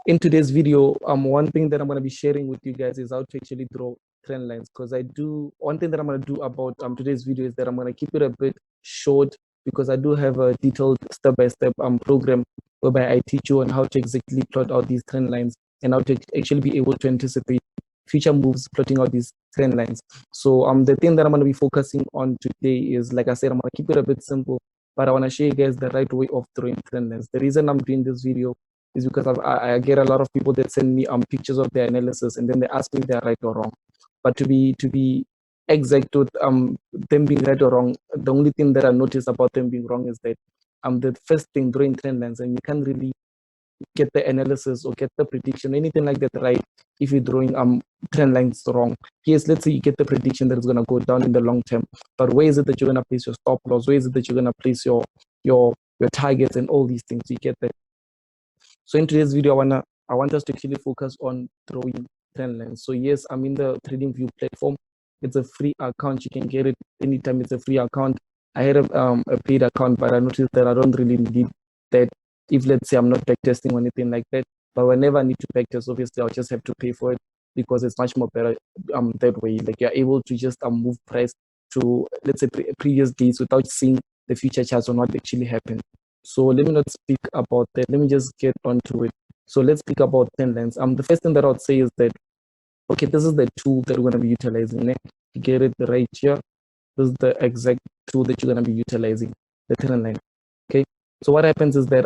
In today's video, one thing that I'm going to be sharing with you guys is how to actually draw trend lines. Because one thing that I'm going to do about today's video is that I'm going to keep it a bit short, because I do have a detailed step-by-step program whereby I teach you on how to exactly plot out these trend lines and how to actually be able to anticipate future moves plotting out these trend lines. So the thing that I'm going to be focusing on today is, like I said, I'm going to keep it a bit simple, but I want to show you guys the right way of drawing trend lines. The reason I'm doing this video is because I get a lot of people that send me pictures of their analysis, and then they ask me if they're right or wrong. But to be exact with them being right or wrong, the only thing that I notice about them being wrong is that the first thing, drawing trend lines, and you can't really get the analysis or get the prediction, anything like that, right, if you're drawing trend lines wrong. Yes, let's say you get the prediction that it's going to go down in the long term, but where is it that you're going to place your stop loss? Where is it that you're going to place your targets and all these things? You get that. So in today's video, I want us to actually focus on drawing trend lines. So yes, I'm in the TradingView platform. It's a free account. You can get it anytime. It's a free account. I had a paid account, but I noticed that I don't really need that if, let's say, I'm not backtesting or anything like that. But whenever I need to backtest, obviously I'll just have to pay for it, because it's much more better that way. Like, you're able to just move price to, let's say, previous days without seeing the future charts or what actually happened. So let me not speak about that. Let me just get onto it. So let's speak about trend lines. The first thing that I would say is that, okay, this is the tool that we're going to be utilizing. You get it right here. This is the exact tool that you're going to be utilizing, the trend line. Okay. So what happens is that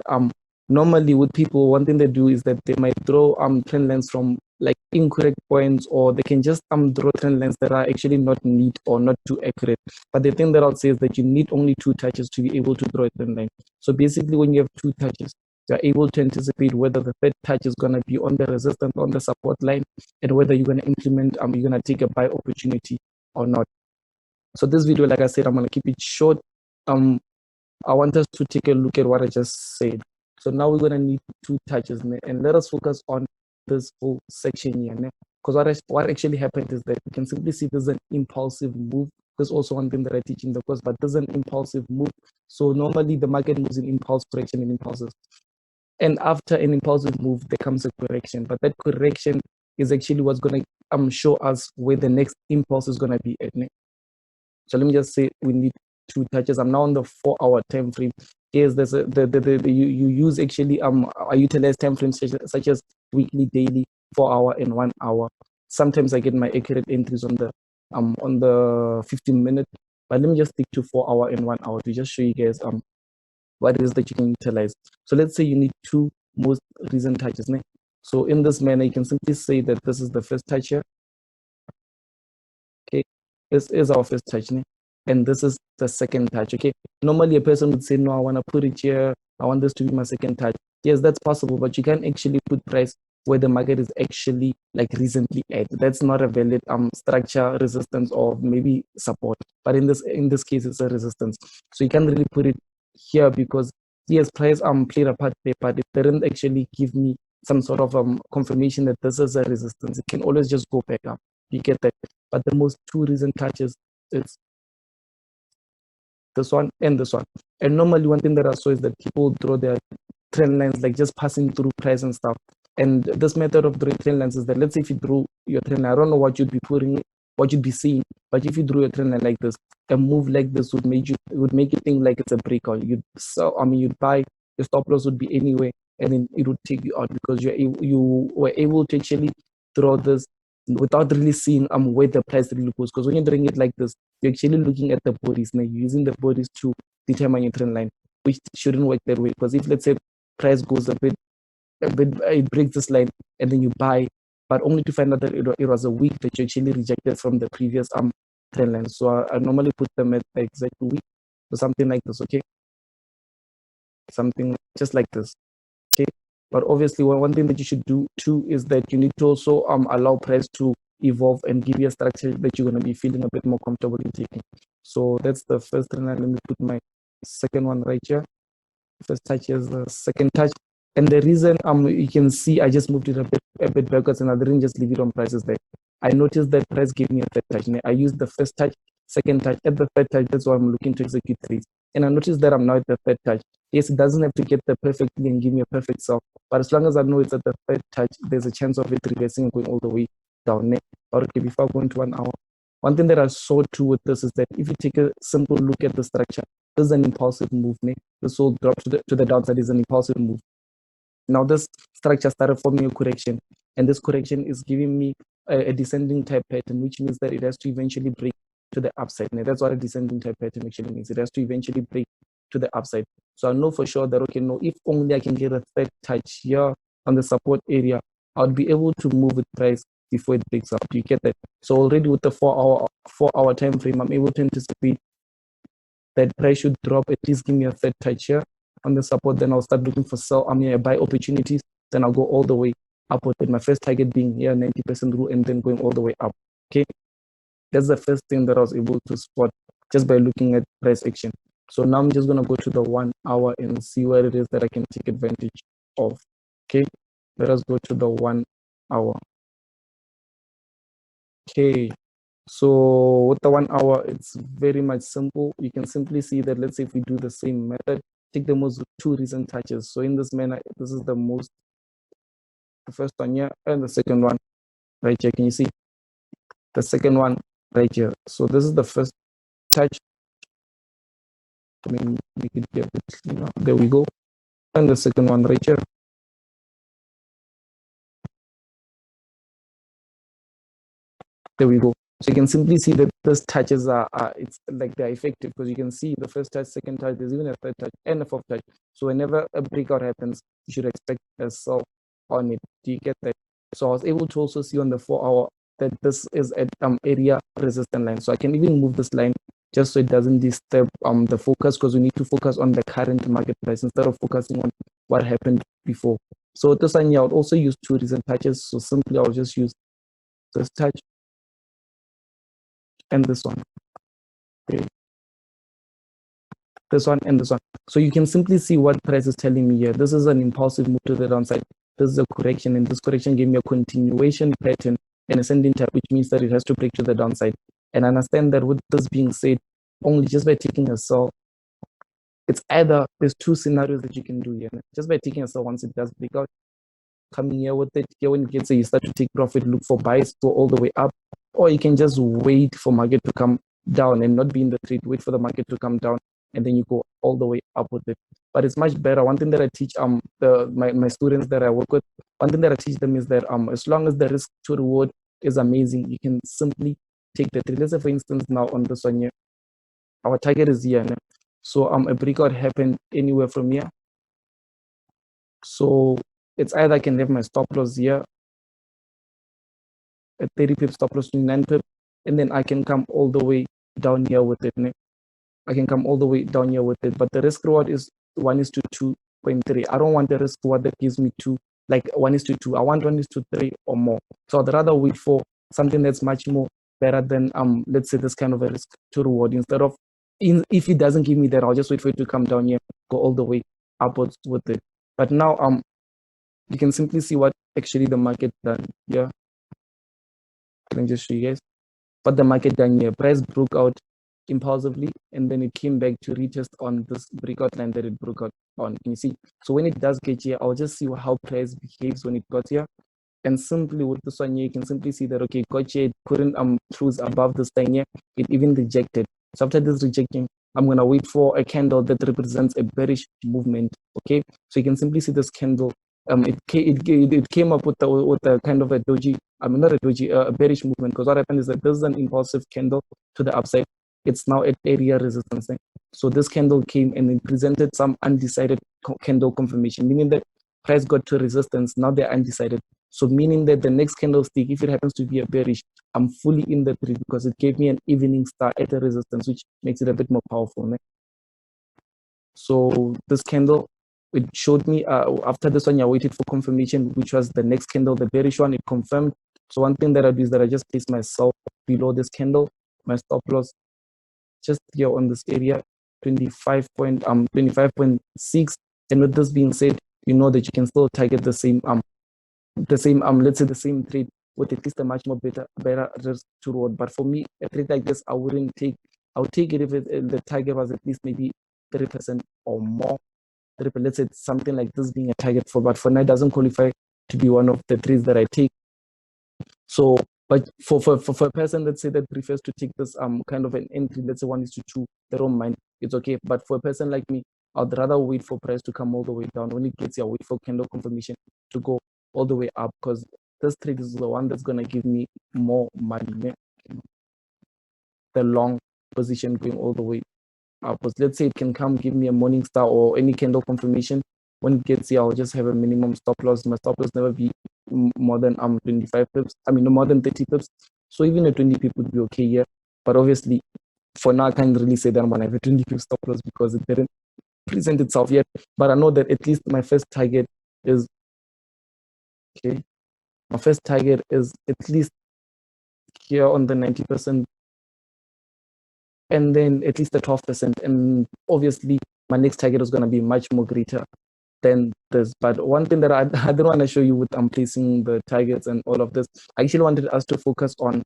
normally with people, one thing they do is that they might draw trend lines from like incorrect points, or they can just draw trend lines that are actually not neat or not too accurate. But the thing that I'll say is that you need only 2 touches to be able to draw a trend line. So basically, when you have 2 touches, you're able to anticipate whether the third touch is going to be on the resistance, on the support line, and whether you're going to implement, you're going to take a buy opportunity or not. So this video, like I said, I'm going to keep it short. I want us to take a look at what I just said. So now we're going to need 2 touches, and let us focus on this whole section here. Because what actually happened is that you can simply see there's an impulsive move. There's also one thing that I teach in the course, but there's an impulsive move. So normally the market moves in impulse correction and impulses. And after an impulsive move, there comes a correction. But that correction is actually what's going to show us where the next impulse is going to be at. So let me just say we need 2 touches. I'm now on the 4-hour time frame. Yes, there's you use actually I utilize time frames such as weekly, daily, 4-hour, and 1 hour. Sometimes I get my accurate entries on the 15-minute, but let me just stick to 4-hour and 1 hour to just show you guys what it is that you can utilize. So let's say you need 2 most recent touches. So in this manner, you can simply say that this is the first touch here. Okay, this is our first touch, and this is the second touch. Okay, normally a person would say, no, I want to put it here, I want this to be my second touch. Yes, that's possible, but you can't actually put price where the market is actually like recently at. That's not a valid structure, resistance, or maybe support. But in this case, it's a resistance. So you can't really put it here, because yes, price played a part there, but it didn't actually give me some sort of confirmation that this is a resistance. It can always just go back up. You get that? But the most 2 recent touches, it's this one and this one. And normally one thing that I saw is that people draw their trend lines like just passing through price and stuff. And this method of drawing trend lines is that, let's say if you drew your trend line, I don't know what you'd be putting, what you'd be seeing, but if you drew a trend line like this, a move like this would make you think like it's a breakout. You'd buy, your stop loss would be anywhere, and then it would take you out, because you were able to actually draw this without really seeing where the price really goes. Because when you're doing it like this, you're actually looking at the bodies. Now you're using the bodies to determine your trend line, which shouldn't work that way. Because if, let's say, price goes a bit, it breaks this line, and then you buy, but only to find out that it was a week that you actually rejected from the previous trend line. So I normally put them at the exact week, or something like this. Okay, something just like this. Okay, but obviously one thing that you should do too is that you need to also allow price to evolve and give you a structure that you're going to be feeling a bit more comfortable in taking. So that's the first trend line. Let me put my second one right here. First touch is the second touch. And the reason you can see I just moved it a bit backwards, and I didn't just leave it on prices there. I noticed that price gave me a third touch. I used the first touch, second touch, at the third touch. That's why I'm looking to execute trades. And I noticed that I'm now at the third touch. Yes, it doesn't have to get there perfectly and give me a perfect sell. But as long as I know it's at the third touch, there's a chance of it reversing and going all the way down. But okay, before I go into 1 hour, one thing that I saw too with this is that if you take a simple look at the structure, this is an impulsive move. This will drop to the downside is an impulsive move. Now this structure started forming a correction, and this correction is giving me a descending type pattern, which means that it has to eventually break to the upside. Now that's what a descending type pattern actually means. It has to eventually break to the upside. So I know for sure that, okay, no, if only I can get a third touch here on the support area, I'll be able to move with price before it breaks up. You get that? So already with the 4 hour time frame, I'm able to anticipate that price should drop, at least give me a third touch here on the support. Then I'll start looking for buy opportunities. Then I'll go all the way upward with my first target being here 90% rule and then going all the way up. Okay, that's the first thing that I was able to spot just by looking at price action. So now I'm just going to go to the 1 hour and see where it is that I can take advantage of. Okay, let us go to the 1 hour. Okay, so with the 1 hour, it's very much simple. You can simply see that, let's say if we do the same method, take the most two recent touches. So in this manner, this is the first one here and the second one right here. Can you see the second one right here? So this is the first touch. I mean, make it a bit cleaner. There we go. And the second one right here. There we go. So you can simply see that those touches it's like they're effective because you can see the first touch, second touch, there's even a third touch and a fourth touch. So whenever a breakout happens, you should expect a sell on it. Do you get that? So I was able to also see on the 4 hour that this is at area resistance line. So I can even move this line just so it doesn't disturb the focus, because we need to focus on the current market price instead of focusing on what happened before. So this one here, I would also use two recent touches. So simply I'll just use this touch and this one. Okay. This one and this one. So you can simply see what price is telling me here. This is an impulsive move to the downside. This is a correction, and this correction gave me a continuation pattern and ascending type, which means that it has to break to the downside. And understand that with this being said, only just by taking a sell, it's either there's two scenarios that you can do here. Just by taking a sell once it does break out, coming here with it, here when it gets there, you start to take profit, look for buys, go all the way up, or you can just wait for market to come down and not be in the trade, wait for the market to come down, and then you go all the way up with it. But it's much better. One thing that I teach my students that I work with, one thing that I teach them is that as long as the risk to reward is amazing, you can simply take the trade. Let's say for instance now on this one here, our target is here. So a breakout happened anywhere from here. So it's either I can have my stop loss here at 30 pips, stop loss 29 pips, and then I can come all the way down here with it. I can come all the way down here with it, but the risk reward is 1:2.3. I don't want the risk reward that gives me 1:2. I want 1:3 or more. So I'd rather wait for something that's much more better than let's say this kind of a risk to reward. Instead of if it doesn't give me that, I'll just wait for it to come down here, go all the way upwards with it. But now you can simply see what actually the market done. Yeah, let me just show you guys what the market done here. Price broke out impulsively, and then it came back to retest on this breakout line that it broke out on. Can you see? So when it does get here, I'll just see how price behaves when it got here. And simply with this one here, you can simply see that, okay, got here, it couldn't cruise above this line here. It even rejected. So after this rejecting, I'm going to wait for a candle that represents a bearish movement. Okay, so you can simply see this candle. It came up with a kind of a doji, not a doji, a bearish movement, because what happened is that this is an impulsive candle to the upside. It's now at area resistance. So this candle came and it presented some undecided candle confirmation, meaning that price got to resistance. Now they're undecided. So meaning that the next candlestick, if it happens to be a bearish, I'm fully in the trade because it gave me an evening star at a resistance, which makes it a bit more powerful. So this candle, it showed me after this one, I waited for confirmation, which was the next candle, the bearish one. It confirmed. So one thing that I do is that I just place myself below this candle, my stop loss just here on this area, 25.6. And with this being said, you know that you can still target the same let's say the same trade with at least a much more better risk to reward. But for me, a trade like this, I would take it if the target was at least maybe 30% or more. let's say it's something like this being a target for, but for now it doesn't qualify to be one of the trades that I take. So, but for a person, let's say, that prefers to take this kind of an entry, let's say 1:2, they don't mind, it's okay. But for a person like me, I'd rather wait for price to come all the way down. When it gets here, wait for candle confirmation to go all the way up, because this trade is the one that's gonna give me more money. The long position going all the way up. Because let's say it can come give me a morning star or any candle confirmation. When it gets here, I'll just have a minimum stop loss. My stop loss never be more than 25 pips. I mean, no more than 30 pips. So even a 20 pip would be okay here. But obviously, for now, I can't really say that I'm gonna have a 20 pip stop loss because it didn't present itself yet. But I know that at least my first target is okay. My first target is at least here on the 90%, and then at least the 12%. And obviously, my next target is going to be much more greater than this. But one thing that I don't want to show you with placing the targets and all of this, I actually wanted us to focus on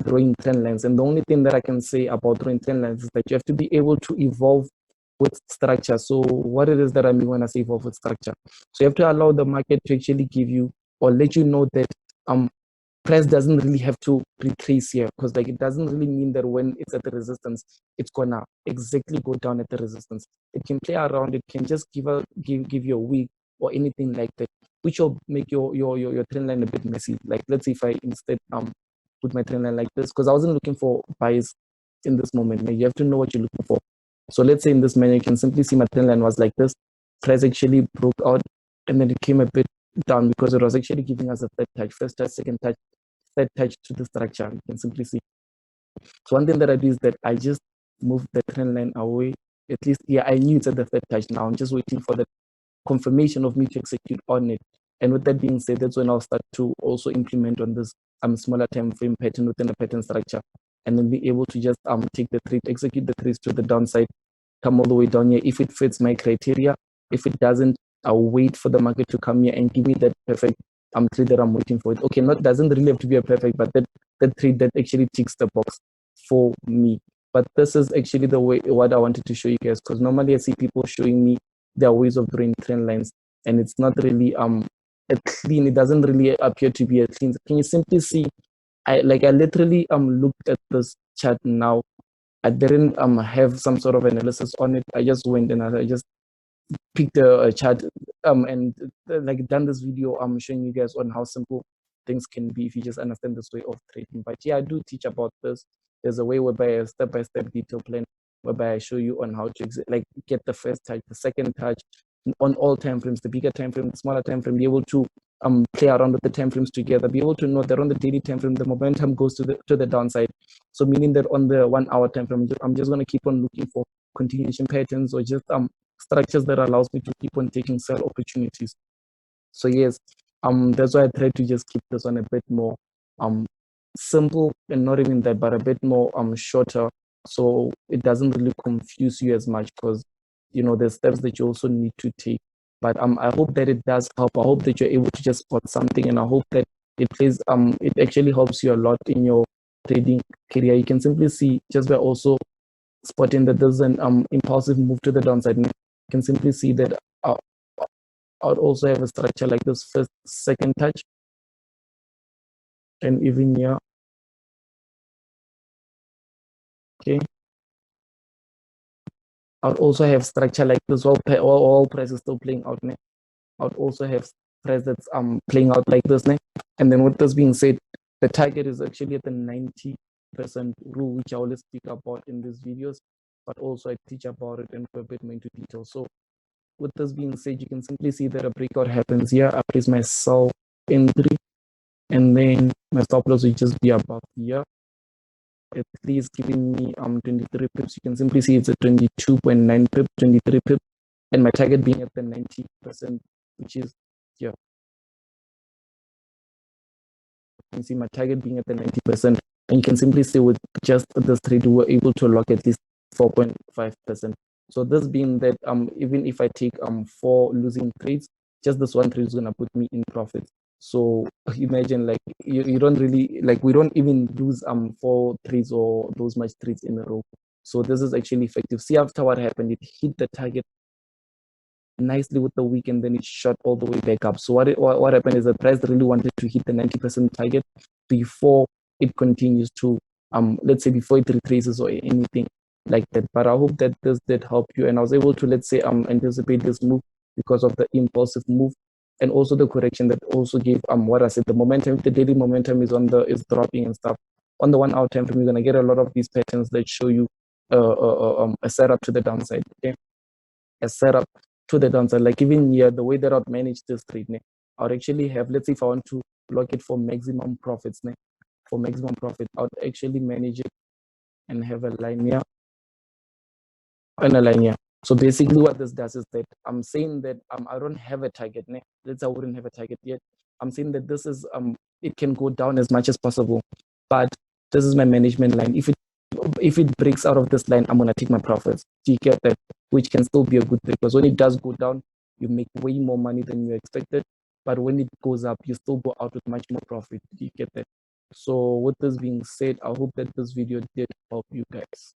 drawing trend lines. And the only thing that I can say about drawing trend lines is that you have to be able to evolve with structure. So what it is that I mean when I say evolve with structure. So you have to allow the market to actually give you or let you know that price doesn't really have to retrace here, because like it doesn't really mean that when it's at the resistance, it's gonna exactly go down at the resistance. It can play around, it can just give you a week or anything like that, which will make your trend line a bit messy. Like let's say if I instead put my trend line like this, because I wasn't looking for buys in this moment. Now you have to know what you're looking for. So let's say in this manner, you can simply see my trend line was like this. Price actually broke out and then it came a bit down because it was actually giving us a third touch, first touch, second touch, third touch to the structure. You can simply see. So one thing that I do is that I just move the trend line away. At least, yeah, I knew it's at the third touch. Now I'm just waiting for the confirmation of me to execute on it. And with that being said, that's when I'll start to also implement on this smaller time frame pattern within the pattern structure, and then be able to just take the trade, execute the trades to the downside, come all the way down here if it fits my criteria. If it doesn't, I'll wait for the market to come here and give me that perfect trade that I'm waiting for. It okay, not doesn't really have to be a perfect, but that trade that actually ticks the box for me. But this is actually the way what I wanted to show you guys, because normally I see people showing me their ways of drawing trend lines, and it's not really a clean. It doesn't really appear to be a clean. Can you simply see? I literally looked at this chart now. I didn't have some sort of analysis on it. I just went and I just picked a chart and like done this video showing you guys on how simple things can be if you just understand this way of trading. But yeah, I do teach about this. There's a way whereby a step-by-step detail plan whereby I show you on how to like get the first touch, the second touch on all time frames, the bigger time frame, the smaller time frame, be able to play around with the time frames together, be able to know that on the daily time frame the momentum goes to the downside. So meaning that on the 1 hour time frame, I'm just gonna keep on looking for continuation patterns or just structures that allows me to keep on taking sell opportunities. So yes, that's why I try to just keep this one a bit more simple, and not even that, but a bit more shorter, so it doesn't really confuse you as much, because you know there's steps that you also need to take. But I hope that it does help. I hope that you're able to just spot something, and I hope that it plays it actually helps you a lot in your trading career. You can simply see just by also spotting that there's an impulsive move to the downside. You can simply see that I would also have a structure like this first, second touch, and even here. Okay, I would also have structure like this. All prices still playing out. Ne? I would also have price that's playing out like this. Ne? And then with this being said, the target is actually at the 90% rule, which I always speak about in these videos, but also I teach about it and go a bit more into detail. So with this being said, you can simply see that a breakout happens here. I place my sell entry, and then my stop loss will just be above here, at least giving me 23 pips. You can simply see it's a 22.9 pip, 23 pip, and my target being at the 90%, which is here. You can see my target being at the 90%, and you can simply see with just this trade we were able to lock at least 4.5%. So this being that even if I take 4 losing trades, just this one trade is gonna put me in profit. So imagine like you don't really like, we don't even lose 4 trades or those much trades in a row. So this is actually effective. See, after what happened, it hit the target nicely with the week, and then it shot all the way back up. So what happened is the price really wanted to hit the 90% target before it continues to let's say before it retraces or anything like that. But I hope that this did help you, and I was able to, let's say, anticipate this move because of the impulsive move, and also the correction that also gave what I said, the momentum. The daily momentum is dropping and stuff. On the 1 hour time frame, you're gonna get a lot of these patterns that show you a setup to the downside. Okay, a setup to the downside. Like even here, the way that I'd manage this trade, I would actually have, let's say if I want to lock it for maximum profits, for maximum profit, I would actually manage it and have a line here and a line here. So basically what this does is that I'm saying that I don't have a target. Let's say I wouldn't have a target yet. I'm saying that this is it can go down as much as possible, but this is my management line. If it breaks out of this line, I'm gonna take my profits. Do you get that? Which can still be a good thing, because when it does go down, you make way more money than you expected. But when it goes up, you still go out with much more profit. Do you get that? So with this being said, I hope that this video did help you guys.